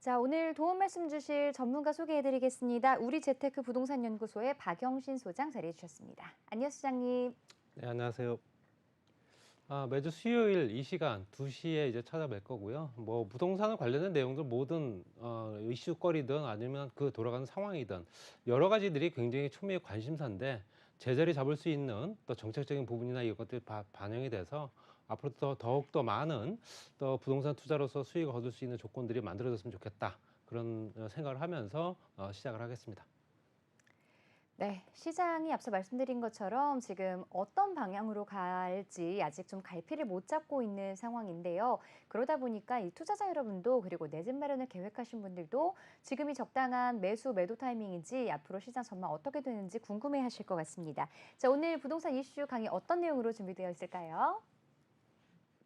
자, 오늘 도움 말씀 주실 전문가 소개해드리겠습니다. 우리재테크 부동산연구소의 박영신 소장 자리해 주셨습니다. 안녕, 소장님. 네, 안녕하세요. 매주 수요일 이 시간 2시에 이제 찾아뵐 거고요. 뭐 부동산 관련된 내용들 모든 이슈거리든 아니면 그 돌아가는 상황이든 여러 가지들이 굉장히 초미의 관심사인데 제자리 잡을 수 있는 또 정책적인 부분이나 이것들이 반영이 돼서 앞으로 더욱더 많은 또 부동산 투자로서 수익을 얻을 수 있는 조건들이 만들어졌으면 좋겠다. 그런 생각을 하면서 시작을 하겠습니다. 네, 시장이 앞서 말씀드린 것처럼 지금 어떤 방향으로 갈지 아직 좀 갈피를 못 잡고 있는 상황인데요. 그러다 보니까 이 투자자 여러분도 그리고 내 집 마련을 계획하신 분들도 지금이 적당한 매도 타이밍인지 앞으로 시장 전망 어떻게 되는지 궁금해 하실 것 같습니다. 자, 오늘 부동산 이슈 강의 어떤 내용으로 준비되어 있을까요?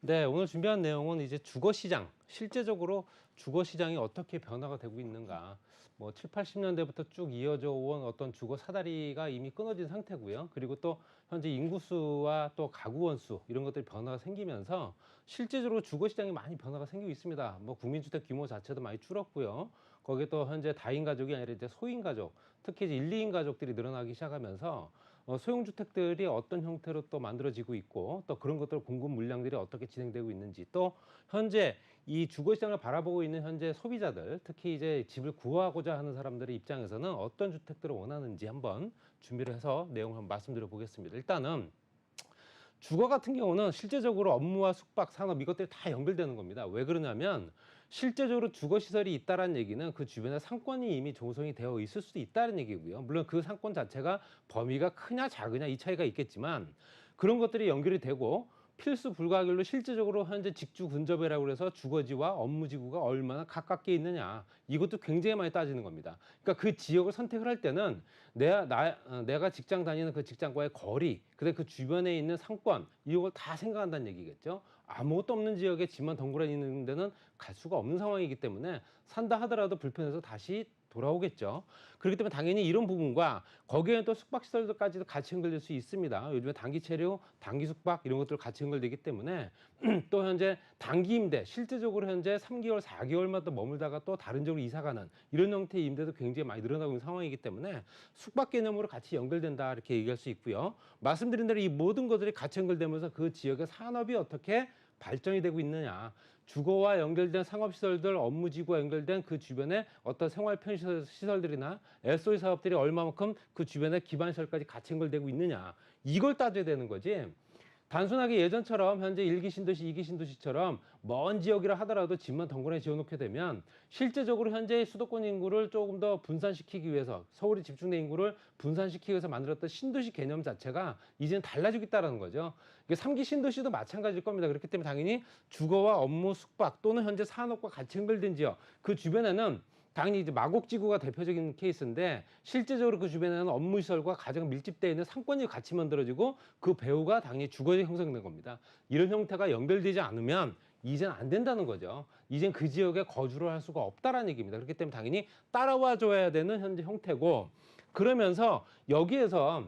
네, 오늘 준비한 내용은 이제 주거 시장, 실제적으로 주거 시장이 어떻게 변화가 되고 있는가. 뭐 7, 80년대부터 쭉 이어져 온 어떤 주거 사다리가 이미 끊어진 상태고요. 그리고 또 현재 인구수와 또 가구 원수 이런 것들이 변화가 생기면서 실제적으로 주거 시장이 많이 변화가 생기고 있습니다. 뭐 국민주택 규모 자체도 많이 줄었고요. 거기에 또 현재 다인 가족이 아니라 이제 소인 가족, 특히 이제 1, 2인 가족들이 늘어나기 시작하면서 소형주택들이 어떤 형태로 또 만들어지고 있고 또 그런 것들 공급 물량들이 어떻게 진행되고 있는지 또 현재 이 주거시장을 바라보고 있는 현재 소비자들 특히 이제 집을 구하고자 하는 사람들의 입장에서는 어떤 주택들을 원하는지 한번 준비를 해서 내용을 한번 말씀드려 보겠습니다. 일단은 주거 같은 경우는 실제적으로 업무와 숙박, 산업 이것들이 다 연결되는 겁니다. 왜 그러냐면 실제적으로 주거시설이 있다는 얘기는 그 주변에 상권이 이미 조성이 되어 있을 수도 있다는 얘기고요. 물론 그 상권 자체가 범위가 크냐 작으냐 이 차이가 있겠지만 그런 것들이 연결이 되고 필수 불가결로 실제적으로 현재 직주 근접이라고 해서 주거지와 업무지구가 얼마나 가깝게 있느냐 이것도 굉장히 많이 따지는 겁니다. 그러니까 그 지역을 선택을 할 때는 내가 직장 다니는 그 직장과의 거리, 그다음에 그 주변에 있는 상권 이걸 다 생각한다는 얘기겠죠. 아무것도 없는 지역에 집만 덩그러니 있는 데는 갈 수가 없는 상황이기 때문에 산다 하더라도 불편해서 다시 돌아오겠죠. 그렇기 때문에 당연히 이런 부분과 거기에 또 숙박시설들까지도 같이 연결될 수 있습니다. 요즘에 단기 체류, 단기 숙박 이런 것들 같이 연결되기 때문에 또 현재 단기 임대, 실제적으로 현재 3개월, 4개월만 또 머물다가 또 다른 지역으로 이사가는 이런 형태의 임대도 굉장히 많이 늘어나고 있는 상황이기 때문에 숙박 개념으로 같이 연결된다 이렇게 얘기할 수 있고요. 말씀드린 대로 이 모든 것들이 같이 연결되면서 그 지역의 산업이 어떻게 발전이 되고 있느냐. 주거와 연결된 상업시설들, 업무지구와 연결된 그 주변에 어떤 생활 편의시설들이나 SOE 사업들이 얼마만큼 그 주변에 기반시설까지 같이 연결되고 있느냐. 이걸 따져야 되는 거지. 단순하게 예전처럼 현재 1기 신도시, 2기 신도시처럼 먼 지역이라 하더라도 집만 덩그러니 지어놓게 되면 실제적으로 현재 수도권 인구를 조금 더 분산시키기 위해서 서울이 집중된 인구를 분산시키기 위해서 만들었던 신도시 개념 자체가 이제는 달라지겠다라는 거죠. 이게 3기 신도시도 마찬가지일 겁니다. 그렇기 때문에 당연히 주거와 업무, 숙박 또는 현재 산업과 같이 연결된 지역 그 주변에는 당연히 이제 마곡지구가 대표적인 케이스인데 실제적으로 그 주변에는 업무시설과 가장 밀집되어 있는 상권이 같이 만들어지고 그 배후가 당연히 주거지 형성된 겁니다. 이런 형태가 연결되지 않으면 이젠 안 된다는 거죠. 이젠 그 지역에 거주를 할 수가 없다라는 얘기입니다. 그렇기 때문에 당연히 따라와 줘야 되는 현재 형태고 그러면서 여기에서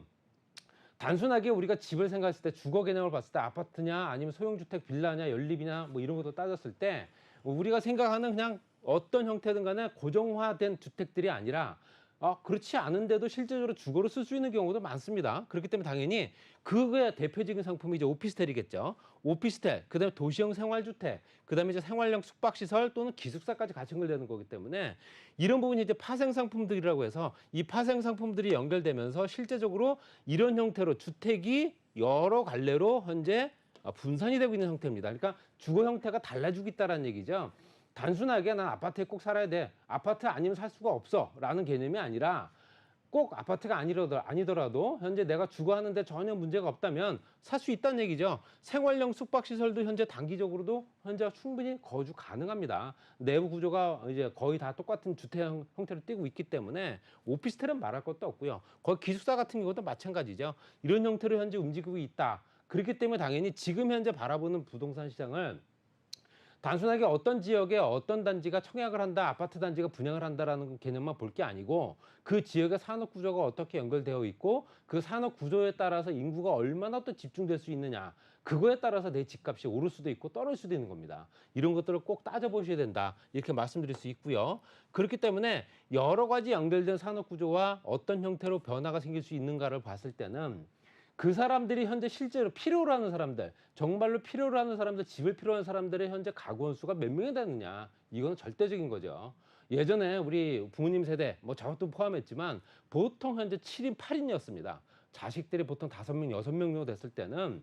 단순하게 우리가 집을 생각했을 때 주거 개념을 봤을 때 아파트냐 아니면 소형주택 빌라냐 연립이냐 뭐 이런 것도 따졌을 때 우리가 생각하는 그냥 어떤 형태든 간에 고정화된 주택들이 아니라 그렇지 않은데도 실제적으로 주거로 쓸 수 있는 경우도 많습니다. 그렇기 때문에 당연히 그거의 대표적인 상품이 이제 오피스텔이겠죠. 오피스텔, 그다음에 도시형 생활주택, 그다음에 이제 생활형 숙박시설 또는 기숙사까지 같이 연결되는 거기 때문에 이런 부분이 이제 파생 상품들이라고 해서 이 파생 상품들이 연결되면서 실제적으로 이런 형태로 주택이 여러 갈래로 현재 분산이 되고 있는 형태입니다. 그러니까 주거 형태가 달라지고 있다는 얘기죠. 단순하게 난 아파트에 꼭 살아야 돼. 아파트 아니면 살 수가 없어. 라는 개념이 아니라 꼭 아파트가 아니더라도 현재 내가 주거하는데 전혀 문제가 없다면 살 수 있다는 얘기죠. 생활형 숙박시설도 현재 단기적으로도 현재 충분히 거주 가능합니다. 내부 구조가 이제 거의 다 똑같은 주택 형태로 띄고 있기 때문에 오피스텔은 말할 것도 없고요. 거의 기숙사 같은 경우도 마찬가지죠. 이런 형태로 현재 움직이고 있다. 그렇기 때문에 당연히 지금 현재 바라보는 부동산 시장을 단순하게 어떤 지역에 어떤 단지가 청약을 한다, 아파트 단지가 분양을 한다라는 개념만 볼 게 아니고 그 지역의 산업 구조가 어떻게 연결되어 있고 그 산업 구조에 따라서 인구가 얼마나 또 집중될 수 있느냐. 그거에 따라서 내 집값이 오를 수도 있고 떨어질 수도 있는 겁니다. 이런 것들을 꼭 따져보셔야 된다. 이렇게 말씀드릴 수 있고요. 그렇기 때문에 여러 가지 연결된 산업 구조와 어떤 형태로 변화가 생길 수 있는가를 봤을 때는 그 사람들이 현재 실제로 필요로 하는 사람들, 정말로 필요로 하는 사람들, 집을 필요로 하는 사람들의 현재 가구 수가 몇 명이 되느냐. 이건 절대적인 거죠. 예전에 우리 부모님 세대, 뭐 저것도 포함했지만 보통 현재 7인, 8인이었습니다. 자식들이 보통 5명, 6명 정도 됐을 때는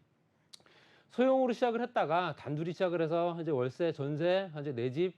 소형으로 시작을 했다가 단둘이 시작을 해서 이제 월세, 전세, 이제 내 집,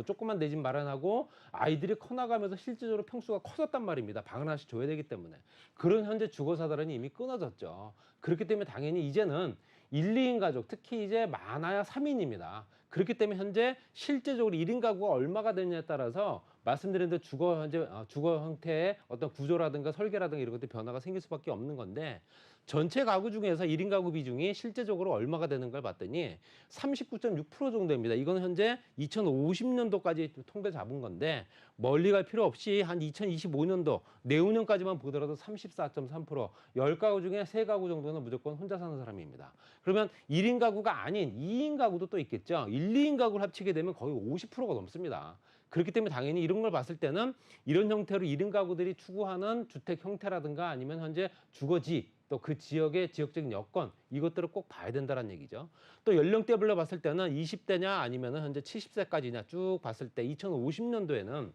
조그만 내 집 마련하고 아이들이 커나가면서 실질적으로 평수가 커졌단 말입니다. 방을 하나씩 줘야 되기 때문에. 그런 현재 주거 사다란이 이미 끊어졌죠. 그렇기 때문에 당연히 이제는 1, 2인 가족, 특히 이제 많아야 3인입니다. 그렇기 때문에 현재 실제적으로 1인 가구가 얼마가 되느냐에 따라서 말씀드린 대로 주거 형태의 어떤 구조라든가 설계라든가 이런 것들 변화가 생길 수밖에 없는 건데 전체 가구 중에서 1인 가구 비중이 실제적으로 얼마가 되는 걸 봤더니 39.6% 정도입니다. 이건 현재 2050년도까지 통계 잡은 건데 멀리 갈 필요 없이 한 2025년도 내후년까지만 보더라도 34.3%, 10가구 중에 3가구 정도는 무조건 혼자 사는 사람입니다. 그러면 1인 가구가 아닌 2인 가구도 또 있겠죠. 1, 2인 가구를 합치게 되면 거의 50%가 넘습니다. 그렇기 때문에 당연히 이런 걸 봤을 때는 이런 형태로 1인 가구들이 추구하는 주택 형태라든가 아니면 현재 주거지 또 그 지역의 지역적인 여건 이것들을 꼭 봐야 된다는 얘기죠. 또 연령대별로 봤을 때는 20대냐 아니면 현재 70세까지냐 쭉 봤을 때 2050년도에는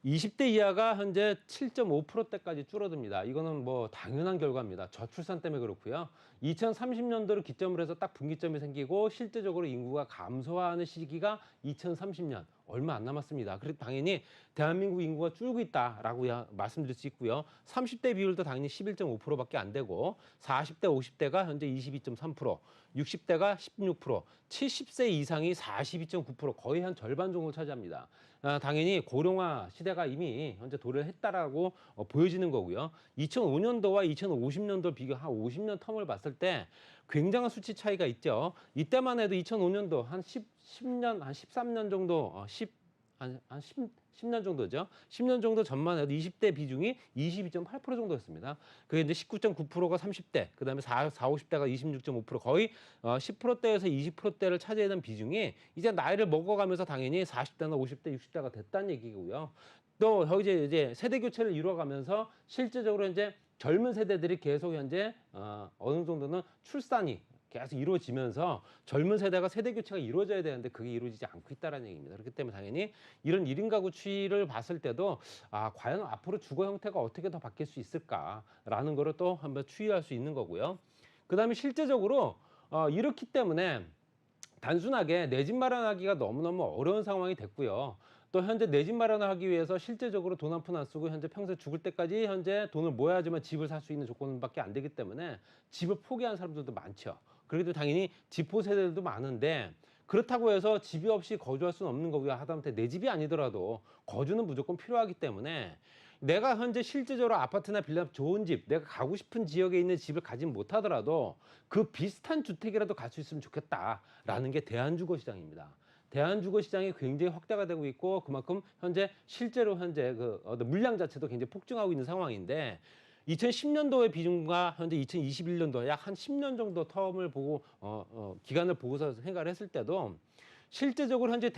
20대 이하가 현재 7.5%대까지 줄어듭니다. 이거는 뭐 당연한 결과입니다. 저출산 때문에 그렇고요. 2030년도를 기점으로 해서 딱 분기점이 생기고 실제적으로 인구가 감소하는 시기가 2030년 얼마 안 남았습니다. 그래서 당연히 대한민국 인구가 줄고 있다라고 말씀드릴 수 있고요. 30대 비율도 당연히 11.5%밖에 안 되고 40대, 50대가 현재 22.3%, 60대가 16%, 70세 이상이 42.9% 거의 한 절반 정도 차지합니다. 당연히 고령화 시대가 이미 현재 도래를 했다라고 보여지는 거고요. 2005년도와 2050년도 비교 한 50년 텀을 봤을 때 굉장한 수치 차이가 있죠. 이때만 해도 2005년도 한 10년, 한 13년 정도, 한 10년 정도죠. 10년 정도 전만 해도 20대 비중이 22.8% 정도였습니다. 그게 이제 19.9%가 30대, 그 다음에 50대가 26.5% 거의 10%대에서 20%대를 차지하는 비중이 이제 나이를 먹어가면서 당연히 40대나 50대, 60대가 됐다는 얘기고요. 또 이제 세대 교체를 이루어가면서 실제적으로 이제 젊은 세대들이 계속 현재 어느 정도는 출산이 계속 이루어지면서 젊은 세대가 세대 교체가 이루어져야 되는데 그게 이루어지지 않고 있다는 얘기입니다. 그렇기 때문에 당연히 이런 1인 가구 추이를 봤을 때도 과연 앞으로 주거 형태가 어떻게 더 바뀔 수 있을까라는 거를 또 한번 추이할 수 있는 거고요. 그다음에 실제적으로 이렇기 때문에 단순하게 내 집 마련하기가 너무너무 어려운 상황이 됐고요. 또 현재 내 집 마련을 하기 위해서 실제적으로 돈 한 푼 안 쓰고 현재 평생 죽을 때까지 현재 돈을 모아야지만 집을 살 수 있는 조건밖에 안 되기 때문에 집을 포기한 사람들도 많죠. 그래도 당연히 집포 세대들도 많은데 그렇다고 해서 집이 없이 거주할 수는 없는 거고요. 하다못해 내 집이 아니더라도 거주는 무조건 필요하기 때문에 내가 현재 실제적으로 아파트나 빌라 좋은 집, 내가 가고 싶은 지역에 있는 집을 가진 못하더라도 그 비슷한 주택이라도 갈 수 있으면 좋겠다라는 게 대한주거시장입니다. 대한주거시장이 굉장히 확대가 되고 있고 그만큼 현재 실제로 현재 물량 자체도 굉장히 폭증하고 있는 상황인데 2010년도의 비중과 현재 2021년도 약 한 10년 정도 텀을 보고 기간을 보고서 생각을 했을 때도 실제적으로 현재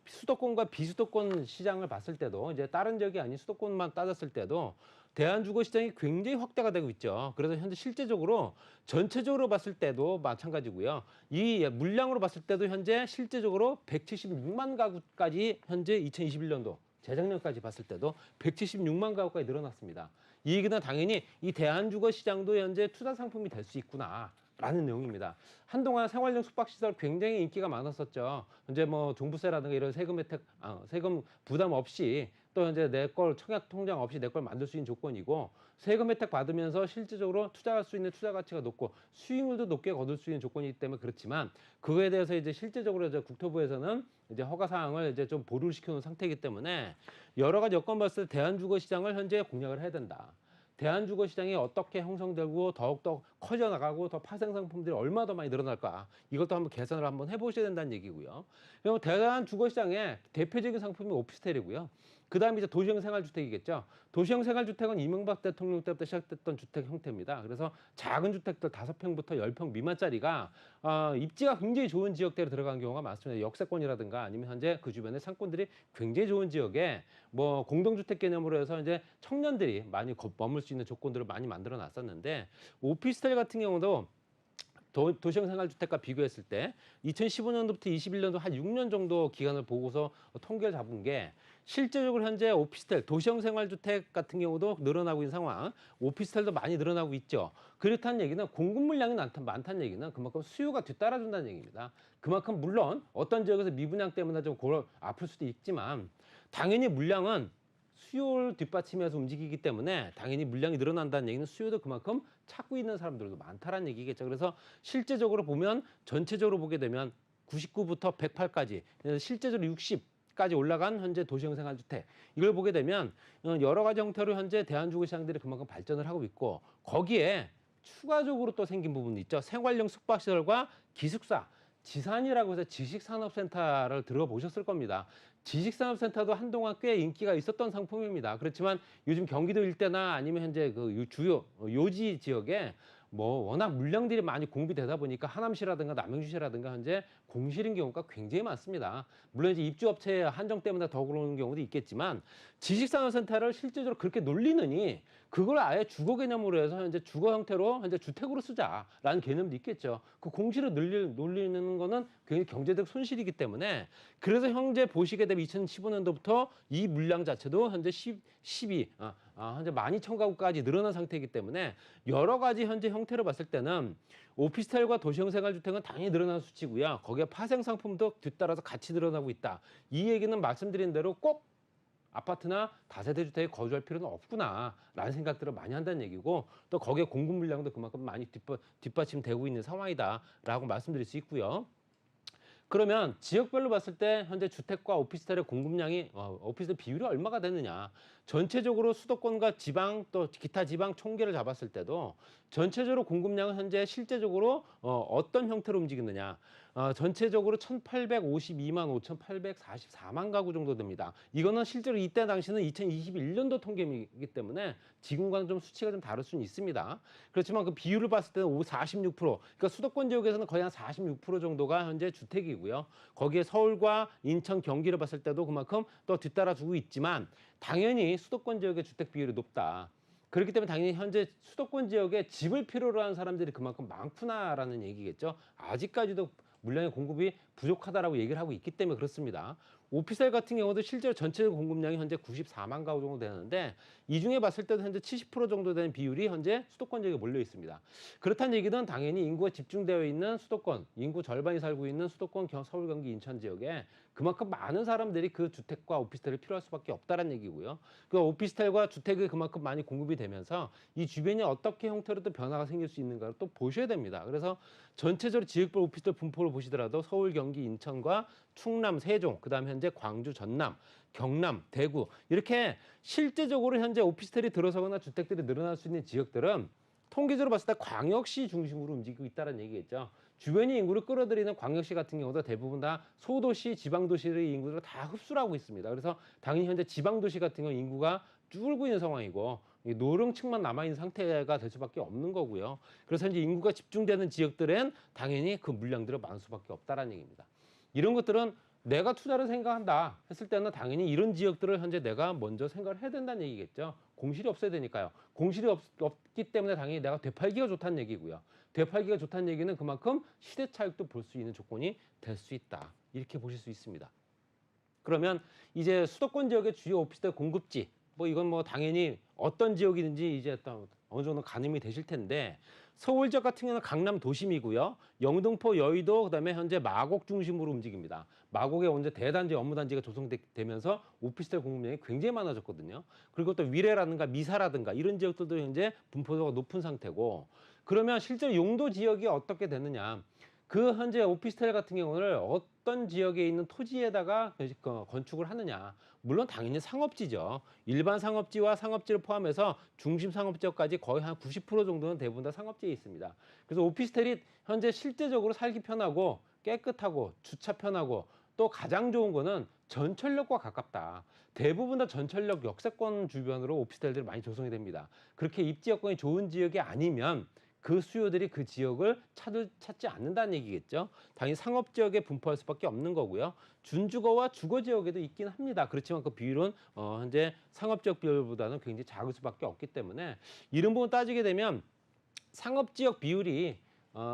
수도권과 비수도권 시장을 봤을 때도 이제 다른 지역이 아닌 수도권만 따졌을 때도 대한주거 시장이 굉장히 확대가 되고 있죠. 그래서 현재 실제적으로 전체적으로 봤을 때도 마찬가지고요. 이 물량으로 봤을 때도 현재 실제적으로 176만 가구까지 현재 2021년도 재작년까지 봤을 때도 176만 가구까지 늘어났습니다. 이 얘기는 당연히 이 대한주거 시장도 현재 투자 상품이 될 수 있구나라는 내용입니다. 한동안 생활용 숙박시설 굉장히 인기가 많았었죠. 현재 뭐 종부세라든가 이런 세금 혜택, 세금 부담 없이 또 현재 내 걸 청약 통장 없이 내 걸 만들 수 있는 조건이고 세금 혜택 받으면서 실질적으로 투자할 수 있는 투자 가치가 높고 수익률도 높게 거둘 수 있는 조건이기 때문에 그렇지만 그거에 대해서 이제 실질적으로 이제 국토부에서는 이제 허가 사항을 이제 좀 보류를 시켜놓은 상태이기 때문에 여러 가지 여건 봤을 때 대한주거 시장을 현재 공략을 해야 된다. 대한주거시장이 어떻게 형성되고 더욱더 커져나가고 더 파생 상품들이 얼마나 더 많이 늘어날까 이것도 한번 계산을 한번 해보셔야 된다는 얘기고요. 그리고 대한주거시장의 대표적인 상품이 오피스텔이고요. 그 다음에 이제 도시형 생활주택이겠죠. 도시형 생활주택은 이명박 대통령 때부터 시작됐던 주택 형태입니다. 그래서 작은 주택들 5평부터 10평 미만짜리가 입지가 굉장히 좋은 지역대로 들어간 경우가 많습니다. 역세권이라든가 아니면 현재 그 주변의 상권들이 굉장히 좋은 지역에 뭐 공동주택 개념으로 해서 이제 청년들이 많이 머물 수 있는 조건들을 많이 만들어 놨었는데 오피스텔 같은 경우도 도시형 생활주택과 비교했을 때 2015년도부터 21년도 한 6년 정도 기간을 보고서 통계를 잡은 게 실제적으로 현재 오피스텔, 도시형 생활주택 같은 경우도 늘어나고 있는 상황, 오피스텔도 많이 늘어나고 있죠. 그렇다는 얘기는 공급 물량이 많다는 얘기는 그만큼 수요가 뒤따라준다는 얘기입니다. 그만큼 물론 어떤 지역에서 미분양 때문에 좀 아플 수도 있지만 당연히 물량은 수요를 뒷받침해서 움직이기 때문에 당연히 물량이 늘어난다는 얘기는 수요도 그만큼 찾고 있는 사람들도 많다라는 얘기겠죠. 그래서 실제적으로 보면 전체적으로 보게 되면 99부터 108까지 실제적으로 60까지 올라간 현재 도시형 생활주택 이걸 보게 되면 여러 가지 형태로 현재 대한주거시장들이 그만큼 발전을 하고 있고 거기에 추가적으로 또 생긴 부분이 있죠. 생활용 숙박시설과 기숙사, 지산이라고 해서 지식산업센터를 들어보셨을 겁니다. 지식산업센터도 한동안 꽤 인기가 있었던 상품입니다. 그렇지만 요즘 경기도 일대나 아니면 현재 그 주요 요지 지역에 뭐 워낙 물량들이 많이 공급이 되다 보니까 하남시라든가 남양주시라든가 현재 공실인 경우가 굉장히 많습니다. 물론 이제 입주업체 한정 때문에 더 그러는 경우도 있겠지만 지식산업센터를 실제적으로 그렇게 놀리느니 그걸 아예 주거 개념으로 해서 현재 주거 형태로 현재 주택으로 쓰자라는 개념도 있겠죠. 그 공실을 놀리는 거는 굉장히 경제적 손실이기 때문에 그래서 현재 보시게 되면 2015년도부터 이 물량 자체도 현재 12, 현재 12,000가구까지 늘어난 상태이기 때문에 여러 가지 현재 형태로 봤을 때는 오피스텔과 도시형 생활주택은 당연히 늘어난 수치고요. 거기에 파생 상품도 뒤따라서 같이 늘어나고 있다. 이 얘기는 말씀드린 대로 꼭 아파트나 다세대 주택에 거주할 필요는 없구나라는 생각들을 많이 한다는 얘기고 또 거기에 공급 물량도 그만큼 많이 뒷받침되고 있는 상황이다라고 말씀드릴 수 있고요. 그러면 지역별로 봤을 때 현재 주택과 오피스텔의 공급량이 오피스텔 비율이 얼마가 되느냐. 전체적으로 수도권과 지방 또 기타 지방 총계를 잡았을 때도 전체적으로 공급량은 현재 실제적으로 어떤 형태로 움직이느냐. 전체적으로 1,852만 5,844만 가구 정도 됩니다. 이거는 실제로 이때 당시는 2021년도 통계이기 때문에 지금과는 좀 수치가 좀 다를 수는 있습니다. 그렇지만 그 비율을 봤을 때는 46%, 그러니까 수도권 지역에서는 거의 한 46% 정도가 현재 주택이고요. 거기에 서울과 인천, 경기를 봤을 때도 그만큼 또 뒤따라주고 있지만 당연히 수도권 지역의 주택 비율이 높다. 그렇기 때문에 당연히 현재 수도권 지역에 집을 필요로 하는 사람들이 그만큼 많구나라는 얘기겠죠. 아직까지도 물량의 공급이 부족하다라고 얘기를 하고 있기 때문에 그렇습니다. 오피스텔 같은 경우도 실제로 전체 공급량이 현재 94만 가구 정도 되는데 이 중에 봤을 때도 현재 70% 정도 되는 비율이 현재 수도권 지역에 몰려 있습니다. 그렇다는 얘기는 당연히 인구가 집중되어 있는 수도권, 인구 절반이 살고 있는 수도권, 서울, 경기, 인천 지역에 그만큼 많은 사람들이 그 주택과 오피스텔을 필요할 수밖에 없다는 얘기고요. 그 오피스텔과 주택이 그만큼 많이 공급이 되면서 이 주변이 어떻게 형태로 또 변화가 생길 수 있는가를 또 보셔야 됩니다. 그래서 전체적으로 지역별 오피스텔 분포를 보시더라도 서울, 경기, 인천과 충남, 세종, 그다음 현재 광주, 전남, 경남, 대구 이렇게 실제적으로 현재 오피스텔이 들어서거나 주택들이 늘어날 수 있는 지역들은 통계적으로 봤을 때 광역시 중심으로 움직이고 있다는 얘기겠죠. 주변의 인구를 끌어들이는 광역시 같은 경우도 대부분 다 소도시, 지방도시의 인구를 다 흡수를 하고 있습니다. 그래서 당연히 현재 지방도시 같은 경우 인구가 줄고 있는 상황이고 노령층만 남아있는 상태가 될 수밖에 없는 거고요. 그래서 이제 인구가 집중되는 지역들은 당연히 그 물량들이 많을 수밖에 없다는 얘기입니다. 이런 것들은 내가 투자를 생각한다 했을 때는 당연히 이런 지역들을 현재 내가 먼저 생각을 해야 된다는 얘기겠죠. 공실이 없어야 되니까요. 공실이 없기 때문에 당연히 내가 되팔기가 좋다는 얘기고요. 되팔기가 좋다는 얘기는 그만큼 시대 차익도 볼 수 있는 조건이 될 수 있다. 이렇게 보실 수 있습니다. 그러면 이제 수도권 지역의 주요 오피스텔 공급지 뭐 이건 뭐 당연히 어떤 지역이든지 이제 어느 정도 가늠이 되실 텐데 서울 지역 같은 경우는 강남 도심이고요. 영등포, 여의도, 그다음에 현재 마곡 중심으로 움직입니다. 마곡에 언제 대단지, 업무단지가 조성되면서 오피스텔 공급량이 굉장히 많아졌거든요. 그리고 또 위례라든가 미사라든가 이런 지역들도 현재 분포도가 높은 상태고 그러면 실제로 용도 지역이 어떻게 되느냐. 그 현재 오피스텔 같은 경우는 어떤 지역에 있는 토지에다가 건축을 하느냐. 물론 당연히 상업지죠. 일반 상업지와 상업지를 포함해서 중심 상업지역까지 거의 한 90% 정도는 대부분 다 상업지에 있습니다. 그래서 오피스텔이 현재 실제적으로 살기 편하고 깨끗하고 주차 편하고 또 가장 좋은 거는 전철역과 가깝다. 대부분 다 전철역 역세권 주변으로 오피스텔들이 많이 조성이 됩니다. 그렇게 입지 여건이 좋은 지역이 아니면 그 수요들이 그 지역을 찾지 않는다는 얘기겠죠. 당연히 상업 지역에 분포할 수밖에 없는 거고요. 준주거와 주거 지역에도 있긴 합니다. 그렇지만 그 비율은 현재 상업 지역 비율보다는 굉장히 작을 수밖에 없기 때문에 이런 부분 따지게 되면 상업 지역 비율이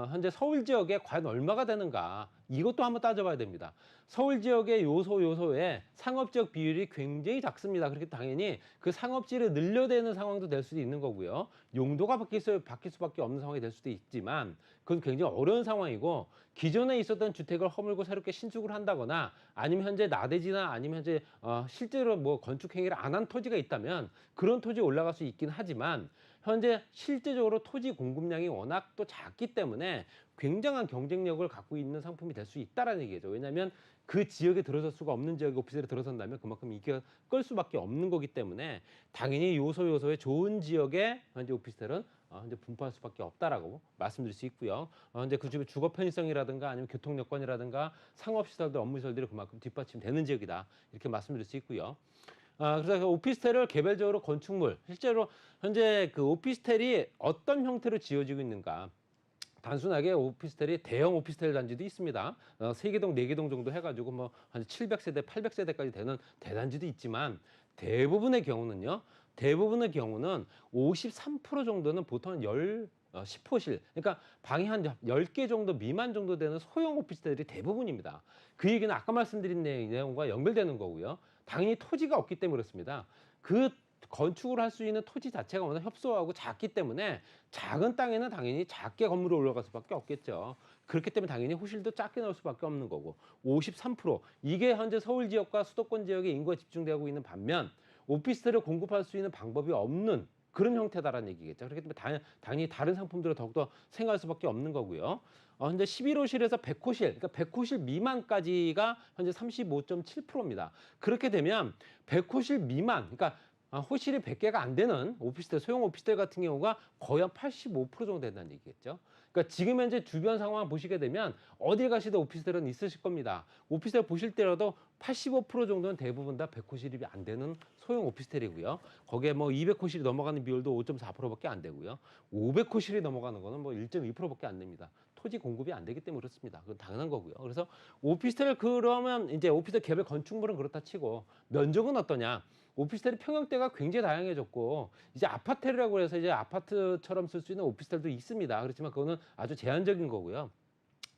현재 서울 지역에 과연 얼마가 되는가 이것도 한번 따져봐야 됩니다. 서울 지역의 요소에 상업 지역 비율이 굉장히 작습니다. 그렇게 당연히 그 상업지를 늘려대는 상황도 될 수도 있는 거고요. 용도가 바뀔 수밖에 없는 상황이 될 수도 있지만 그건 굉장히 어려운 상황이고 기존에 있었던 주택을 허물고 새롭게 신축을 한다거나 아니면 현재 나대지나 아니면 현재 실제로 뭐 건축 행위를 안 한 토지가 있다면 그런 토지 올라갈 수 있긴 하지만 현재 실제적으로 토지 공급량이 워낙 또 작기 때문에 굉장한 경쟁력을 갖고 있는 상품이 될 수 있다라는 얘기죠. 왜냐하면 그 지역에 들어설 수가 없는 지역에 오피스텔에 들어선다면 그만큼 인기가 끌 수밖에 없는 거기 때문에 당연히 요소에 좋은 지역에 현재 오피스텔은 현재 분포할 수밖에 없다라고 말씀드릴 수 있고요. 현재 그 집의 주거 편의성이라든가 아니면 교통 여건이라든가 상업시설들, 업무시설들이 그만큼 뒷받침되는 지역이다 이렇게 말씀드릴 수 있고요. 그래서 그 오피스텔을 개별적으로 건축물, 실제로 현재 그 오피스텔이 어떤 형태로 지어지고 있는가. 단순하게 오피스텔이 대형 오피스텔 단지도 있습니다. 3개동, 4개동 정도 해가지고 뭐 한 700세대, 800세대까지 되는 대단지도 있지만 대부분의 경우는 53% 정도는 보통 10호실, 그러니까 방이 한 10개 정도 미만 정도 되는 소형 오피스텔이 대부분입니다. 그 얘기는 아까 말씀드린 내용과 연결되는 거고요. 당연히 토지가 없기 때문에 그렇습니다. 그 건축을 할 수 있는 토지 자체가 워낙 협소하고 작기 때문에 작은 땅에는 당연히 작게 건물이 올라갈 수밖에 없겠죠. 그렇기 때문에 당연히 호실도 작게 넣을 수밖에 없는 거고 53% 이게 현재 서울 지역과 수도권 지역에 인구가 집중되고 있는 반면 오피스텔을 공급할 수 있는 방법이 없는 그런 형태다라는 얘기겠죠. 그렇기 때문에 당연히 다른 상품들을 더욱더 생각할 수밖에 없는 거고요. 현재 11호실에서 100호실, 그러니까 100호실 미만까지가 현재 35.7%입니다. 그렇게 되면 100호실 미만, 그러니까 호실이 100개가 안 되는 오피스텔, 소형 오피스텔 같은 경우가 거의 한 85% 정도 된다는 얘기겠죠. 그러니까 지금 현재 주변 상황 보시게 되면 어딜 가시든 오피스텔은 있으실 겁니다. 오피스텔 보실 때라도 85% 정도는 대부분 다 100호실이 안 되는 소형 오피스텔이고요. 거기에 뭐 200호실이 넘어가는 비율도 5.4%밖에 안 되고요. 500호실이 넘어가는 거는 뭐 1.2%밖에 안 됩니다. 토지 공급이 안 되기 때문에 그렇습니다. 그건 당연한 거고요. 그래서 오피스텔 그러면 이제 오피스텔 개별 건축물은 그렇다 치고 면적은 어떠냐? 오피스텔이 평형대가 굉장히 다양해졌고 이제 아파트라고 해서 이제 아파트처럼 쓸 수 있는 오피스텔도 있습니다. 그렇지만 그거는 아주 제한적인 거고요.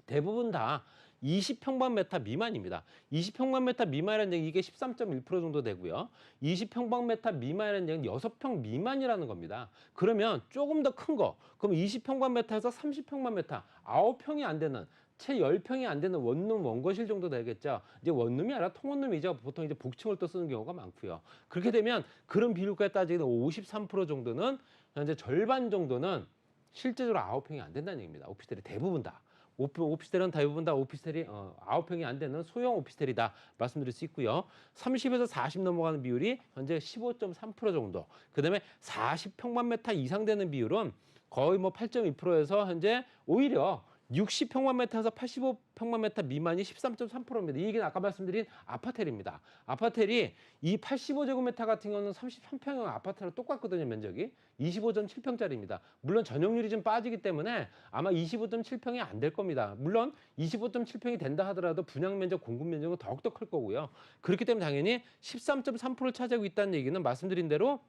대부분 다 20평방미터 미만입니다. 20평방미터 미만이라는 얘기 이게 13.1% 정도 되고요. 20평방미터 미만이라는 얘기는 6평 미만이라는 겁니다. 그러면 조금 더 큰 거, 그럼 20평방미터에서 30평방미터, 9평이 안 되는 채 10평이 안 되는 원룸, 원거실 정도 되겠죠. 이제 원룸이 아니라 통원룸이죠. 보통 이제 복층을 또 쓰는 경우가 많고요. 그렇게 되면 그런 비율까지 따지게 되면 53% 정도는 현재 절반 정도는 실제적으로 9평이 안 된다는 얘기입니다. 오피스텔이 대부분 다. 오피스텔은 대부분 다 오피스텔이 9평이 안 되는 소형 오피스텔이다 말씀드릴 수 있고요. 30에서 40 넘어가는 비율이 현재 15.3% 정도. 그다음에 40평방미터 이상 되는 비율은 거의 뭐 8.2%에서 현재 오히려 60평방미터에서 85평방미터 미만이 13.3%입니다. 이 얘기는 아까 말씀드린 아파텔입니다. 아파텔이 이 85제곱미터 같은 경우는 33평형 아파트랑 똑같거든요. 면적이 25.7평짜리입니다. 물론 전용률이 좀 빠지기 때문에 아마 25.7평이 안 될 겁니다. 물론 25.7평이 된다 하더라도 분양 면적, 공급 면적은 더욱더 클 거고요. 그렇기 때문에 당연히 13.3%를 차지하고 있다는 얘기는 말씀드린 대로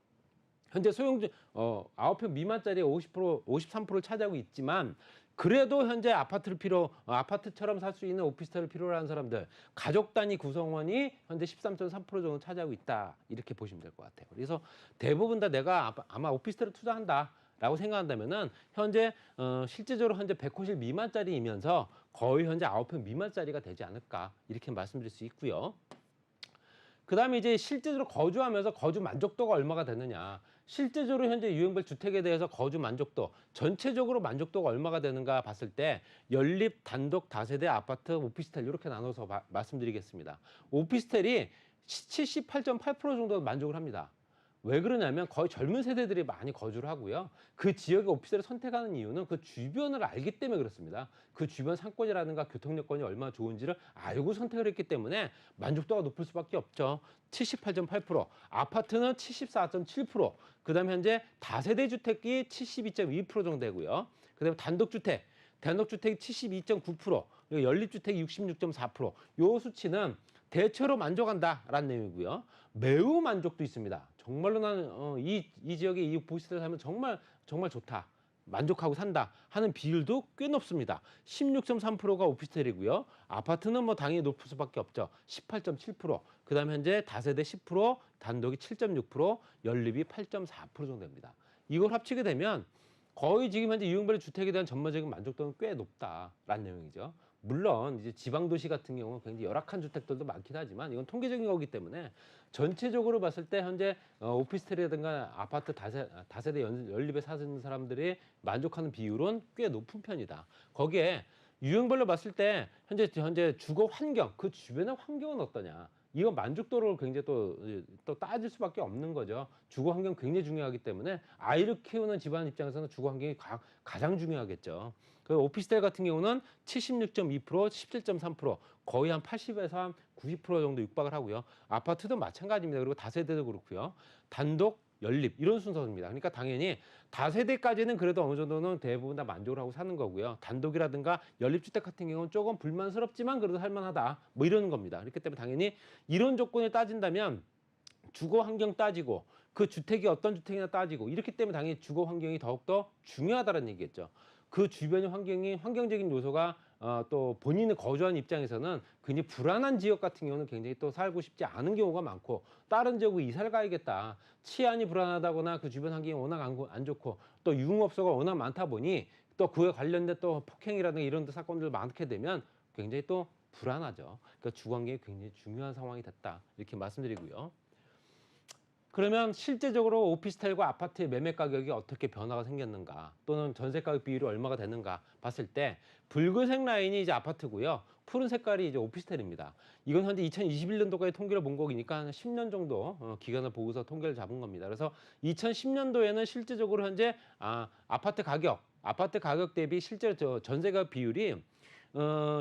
현재 소형 9평 미만짜리 50%, 53%를 차지하고 있지만 그래도 현재 아파트처럼 살 수 있는 오피스텔을 필요로 하는 사람들, 가족 단위 구성원이 현재 13.3% 정도 차지하고 있다. 이렇게 보시면 될 것 같아요. 그래서 대부분 다 내가 아마 오피스텔을 투자한다라고 생각한다면은 현재 실제적으로 현재 100호실 미만짜리이면서 거의 현재 9평 미만짜리가 되지 않을까 이렇게 말씀드릴 수 있고요. 그다음에 이제 실제적으로 거주하면서 거주 만족도가 얼마가 되느냐. 실제적으로 현재 유형별 주택에 대해서 거주 만족도, 전체적으로 만족도가 얼마가 되는가 봤을 때 연립, 단독, 다세대, 아파트, 오피스텔 이렇게 나눠서 말씀드리겠습니다. 오피스텔이 78.8% 정도 만족을 합니다. 왜 그러냐면 거의 젊은 세대들이 많이 거주를 하고요. 그 지역의 오피스텔을 선택하는 이유는 그 주변을 알기 때문에 그렇습니다. 그 주변 상권이라든가 교통 여건이 얼마나 좋은지를 알고 선택을 했기 때문에 만족도가 높을 수밖에 없죠. 78.8%, 아파트는 74.7%, 그다음 현재 다세대 주택이 72.2% 정도 되고요. 그다음에 단독주택이 72.9%, 그리고 연립주택이 66.4%. 요 수치는 대체로 만족한다라는 내용이고요. 매우 만족도 있습니다. 정말로 나는 이 지역에 이 오피스텔 살면 정말 좋다. 만족하고 산다 하는 비율도 꽤 높습니다. 16.3%가 오피스텔이고요. 아파트는 뭐 당연히 높을 수밖에 없죠. 18.7%. 그다음 현재 다세대 10%, 단독이 7.6%, 연립이 8.4% 정도 됩니다. 이걸 합치게 되면 거의 지금 현재 유형별 주택에 대한 전반적인 만족도는 꽤 높다라는 내용이죠. 물론 이제 지방 도시 같은 경우는 굉장히 열악한 주택들도 많긴 하지만 이건 통계적인 거기 때문에 전체적으로 봤을 때 현재 오피스텔이라든가 아파트 다세대 연립에 사는 사람들이 만족하는 비율은 꽤 높은 편이다. 거기에 유형별로 봤을 때 현재 주거 환경, 그 주변의 환경은 어떠냐? 이거 만족도를 굉장히 또 따질 수밖에 없는 거죠. 주거 환경 굉장히 중요하기 때문에 아이를 키우는 집안 입장에서는 주거 환경이 가장 중요하겠죠. 그 오피스텔 같은 경우는 76.2%, 17.3%, 거의 한 80에서 한 90% 정도 육박을 하고요. 아파트도 마찬가지입니다. 그리고 다세대도 그렇고요. 단독, 연립 이런 순서입니다. 그러니까 당연히 다세대까지는 그래도 어느 정도는 대부분 다 만족을 하고 사는 거고요. 단독이라든가 연립주택 같은 경우는 조금 불만스럽지만 그래도 할만하다. 뭐 이러는 겁니다. 그렇기 때문에 당연히 이런 조건을 따진다면 주거 환경 따지고 그 주택이 어떤 주택이나 따지고 이렇기 때문에 당연히 주거 환경이 더욱더 중요하다는 얘기겠죠. 그 주변의 환경적인 요소가 또 본인이 거주하는 입장에서는 굉장히 불안한 지역 같은 경우는 굉장히 또 살고 싶지 않은 경우가 많고 다른 지역으로 이사를 가야겠다. 치안이 불안하다거나 그 주변 환경이 워낙 안 좋고 또 유흥업소가 워낙 많다 보니 또 그에 관련된 또 폭행이라든가 이런 사건들 많게 되면 굉장히 또 불안하죠. 그러니까 주거 환경이 굉장히 중요한 상황이 됐다. 이렇게 말씀드리고요. 그러면 실제적으로 오피스텔과 아파트의 매매 가격이 어떻게 변화가 생겼는가 또는 전세 가격 비율이 얼마가 되는가 봤을 때 붉은색 라인이 이제 아파트고요. 푸른 색깔이 이제 오피스텔입니다. 이건 현재 2021년도까지 통계를 본 거니까 한 10년 정도 기간을 보고서 통계를 잡은 겁니다. 그래서 2010년도에는 실제적으로 현재 아파트 가격 대비 실제 전세 가격 비율이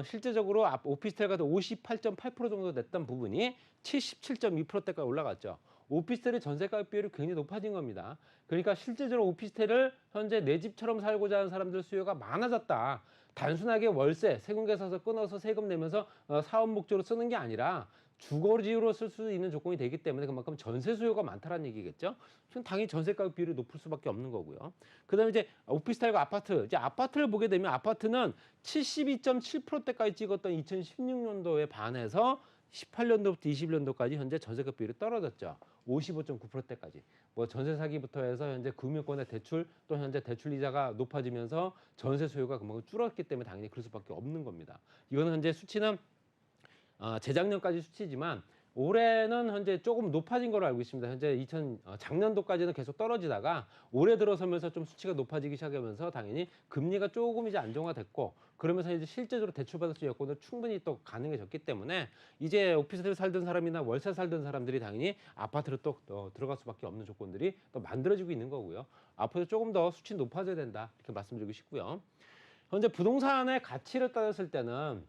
실제적으로 오피스텔 같은 58.8% 정도 됐던 부분이 77.2%대까지 올라갔죠. 오피스텔의 전세가격 비율이 굉장히 높아진 겁니다. 그러니까 실제적으로 오피스텔을 현재 내 집처럼 살고자 하는 사람들 수요가 많아졌다. 단순하게 월세, 세금계 서서 끊어서 세금 내면서 사업 목적으로 쓰는 게 아니라 주거지로 쓸 수 있는 조건이 되기 때문에 그만큼 전세 수요가 많다는 얘기겠죠. 그럼 당연히 전세가격 비율이 높을 수밖에 없는 거고요. 그다음에 이제 오피스텔과 아파트, 이제 아파트를 보게 되면 아파트는 72.7%대까지 찍었던 2016년도에 반해서 18년도부터 21년도까지 현재 전세가격 비율이 떨어졌죠. 55.9%대까지. 뭐 전세 사기부터 해서 현재 금융권의 대출 또 현재 대출 이자가 높아지면서 전세 수요가 그만큼 줄었기 때문에 당연히 그럴 수밖에 없는 겁니다. 이거는 현재 수치는 재작년까지 수치지만 올해는 현재 조금 높아진 걸로 알고 있습니다. 현재 작년도까지는 계속 떨어지다가 올해 들어서면서 좀 수치가 높아지기 시작하면서 당연히 금리가 조금 이제 안정화됐고 그러면서 이제 실제적으로 대출받을 수 있는 여건도 충분히 또 가능해졌기 때문에 이제 오피스텔 살던 사람이나 월세 살던 사람들이 당연히 아파트로 또 들어갈 수밖에 없는 조건들이 또 만들어지고 있는 거고요. 앞으로 조금 더 수치 높아져야 된다 이렇게 말씀드리고 싶고요. 현재 부동산의 가치를 따졌을 때는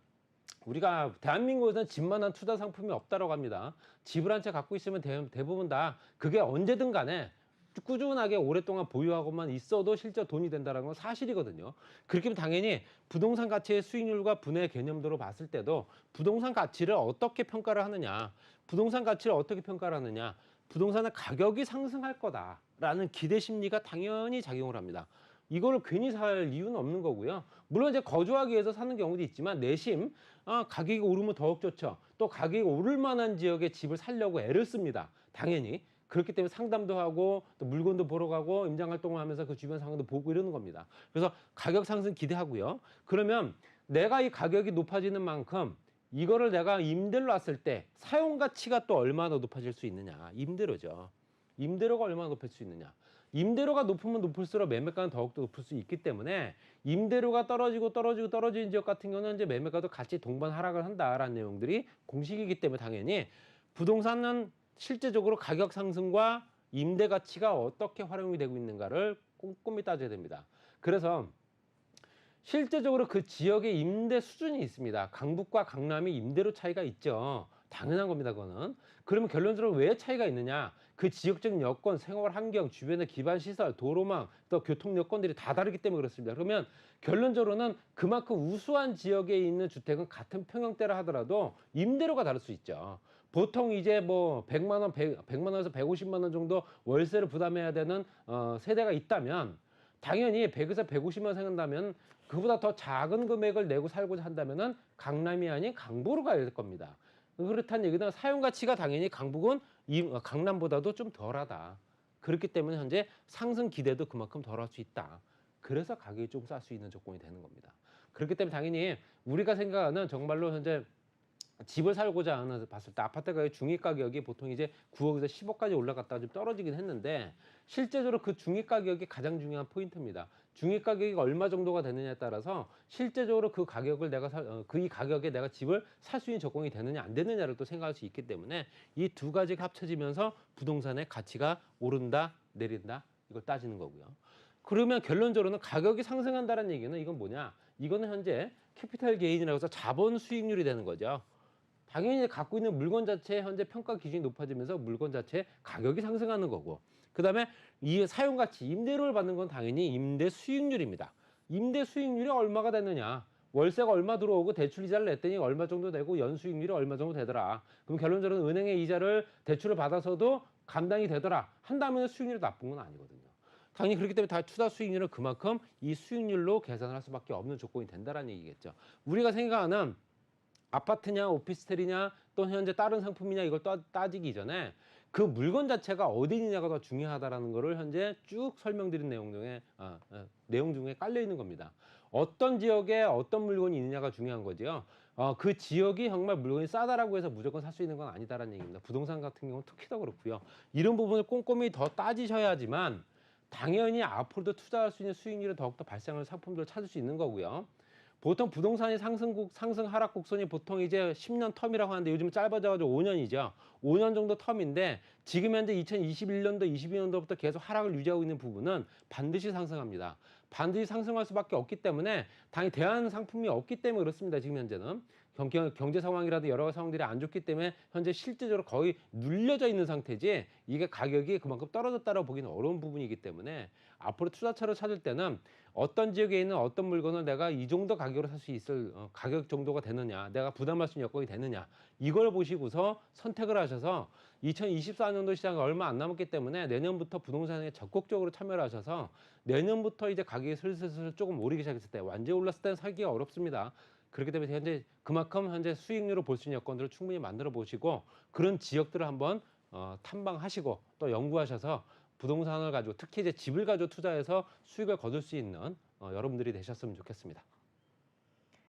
우리가 대한민국에서는 집만한 투자 상품이 없다고 합니다. 집을 한 채 갖고 있으면 대부분 다 그게 언제든 간에 꾸준하게 오랫동안 보유하고만 있어도 실제 돈이 된다는 건 사실이거든요. 그렇기 때문에 당연히 부동산 가치의 수익률과 분해 개념도로 봤을 때도 부동산 가치를 어떻게 평가를 하느냐, 부동산의 가격이 상승할 거다라는 기대 심리가 당연히 작용을 합니다. 이거를 괜히 살 이유는 없는 거고요. 물론 이제 거주하기 위해서 사는 경우도 있지만 내심 가격이 오르면 더욱 좋죠. 또 가격이 오를 만한 지역에 집을 살려고 애를 씁니다. 당연히. 그렇기 때문에 상담도 하고 또 물건도 보러 가고 임장 활동을 하면서 그 주변 상황도 보고 이러는 겁니다. 그래서 가격 상승 기대하고요. 그러면 내가 이 가격이 높아지는 만큼 이거를 내가 임대로 놨을 때 사용 가치가 또 얼마나 높아질 수 있느냐. 임대료죠. 임대료가 얼마나 높일 수 있느냐. 임대료가 높으면 높을수록 매매가는 더욱더 높을 수 있기 때문에 임대료가 떨어지는 지역 같은 경우는 이제 매매가도 같이 동반 하락을 한다라는 내용들이 공식이기 때문에 당연히 부동산은 실제적으로 가격 상승과 임대 가치가 어떻게 활용이 되고 있는가를 꼼꼼히 따져야 됩니다. 그래서 실제적으로 그 지역의 임대 수준이 있습니다. 강북과 강남이 임대료 차이가 있죠. 당연한 겁니다, 그거는. 그러면 결론적으로 왜 차이가 있느냐? 그 지역적인 여건, 생활 환경, 주변의 기반 시설, 도로망, 또 교통 여건들이 다 다르기 때문에 그렇습니다. 그러면 결론적으로는 그만큼 우수한 지역에 있는 주택은 같은 평형대라 하더라도 임대료가 다를 수 있죠. 보통 이제 뭐 100만 원, 100만 원에서 150만 원 정도 월세를 부담해야 되는 세대가 있다면 당연히 100에서 150만 원 생각한다면 그보다 더 작은 금액을 내고 살고자 한다면은 강남이 아닌 강북으로 가야 될 겁니다. 그렇다는 얘기는 사용 가치가 당연히 강북은 강남보다도 좀 덜하다. 그렇기 때문에 현재 상승 기대도 그만큼 덜할 수 있다. 그래서 가격이 좀 쌀 수 있는 조건이 되는 겁니다. 그렇기 때문에 당연히 우리가 생각하는 정말로 현재 집을 살고자 하는 봤을 때 아파트 가격 중위 가격이 보통 이제 9억에서 10억까지 올라갔다가 좀 떨어지긴 했는데 실제적으로 그 중위 가격이 가장 중요한 포인트입니다. 중위 가격이 얼마 정도가 되느냐에 따라서 실제적으로 그 가격을 내가 이 가격에 내가 집을 살 수 있는 조건이 되느냐 안 되느냐를 또 생각할 수 있기 때문에 이 두 가지가 합쳐지면서 부동산의 가치가 오른다 내린다 이걸 따지는 거고요. 그러면 결론적으로는 가격이 상승한다는 얘기는 이건 뭐냐? 이거는 현재 캐피탈 게인이라고 해서 자본 수익률이 되는 거죠. 당연히 갖고 있는 물건 자체의 현재 평가 기준이 높아지면서 물건 자체의 가격이 상승하는 거고 그다음에 이 사용 가치, 임대료를 받는 건 당연히 임대 수익률입니다. 임대 수익률이 얼마가 되느냐. 월세가 얼마 들어오고 대출 이자를 냈더니 얼마 정도 되고 연수익률이 얼마 정도 되더라. 그럼 결론적으로 은행의 이자를 대출을 받아서도 감당이 되더라. 한다면 수익률이 나쁜 건 아니거든요. 당연히 그렇기 때문에 다 투자 수익률은 그만큼 이 수익률로 계산을 할 수밖에 없는 조건이 된다는 얘기겠죠. 우리가 생각하는 아파트냐 오피스텔이냐 또 현재 다른 상품이냐 이걸 따지기 전에 그 물건 자체가 어디 있느냐가 더 중요하다라는 거를 현재 쭉 설명드린 내용 중에 깔려 있는 겁니다. 어떤 지역에 어떤 물건이 있느냐가 중요한 거죠. 그 지역이 정말 물건이 싸다라고 해서 무조건 살 수 있는 건 아니다라는 얘기입니다. 부동산 같은 경우는 특히 더 그렇고요. 이런 부분을 꼼꼼히 더 따지셔야지만 당연히 앞으로도 투자할 수 있는 수익률이 더욱더 발생하는 상품들을 찾을 수 있는 거고요. 보통 부동산이 상승 하락 곡선이 보통 이제 10년 텀이라고 하는데 요즘 짧아져가지고 5년이죠. 5년 정도 텀인데 지금 현재 2021년도, 22년도부터 계속 하락을 유지하고 있는 부분은 반드시 상승합니다. 반드시 상승할 수밖에 없기 때문에 당연히 대안 상품이 없기 때문에 그렇습니다. 지금 현재는. 경제 상황이라도 여러 상황들이 안 좋기 때문에 현재 실질적으로 거의 눌려져 있는 상태지 이게 가격이 그만큼 떨어졌다고 보기는 어려운 부분이기 때문에 앞으로 투자처를 찾을 때는 어떤 지역에 있는 어떤 물건을 내가 이 정도 가격으로 살 수 있을 가격 정도가 되느냐 내가 부담할 수 있는 여건이 되느냐 이걸 보시고서 선택을 하셔서 2024년도 시장이 얼마 안 남았기 때문에 내년부터 부동산에 적극적으로 참여를 하셔서 내년부터 이제 가격이 슬슬 조금 오르기 시작했을 때 완전히 올랐을 때는 사기가 어렵습니다. 그렇기 때문에 현재 그만큼 현재 수익률을 볼 수 있는 여건들을 충분히 만들어 보시고 그런 지역들을 한번 탐방하시고 또 연구하셔서 부동산을 가지고 특히 이제 집을 가지고 투자해서 수익을 거둘 수 있는 여러분들이 되셨으면 좋겠습니다.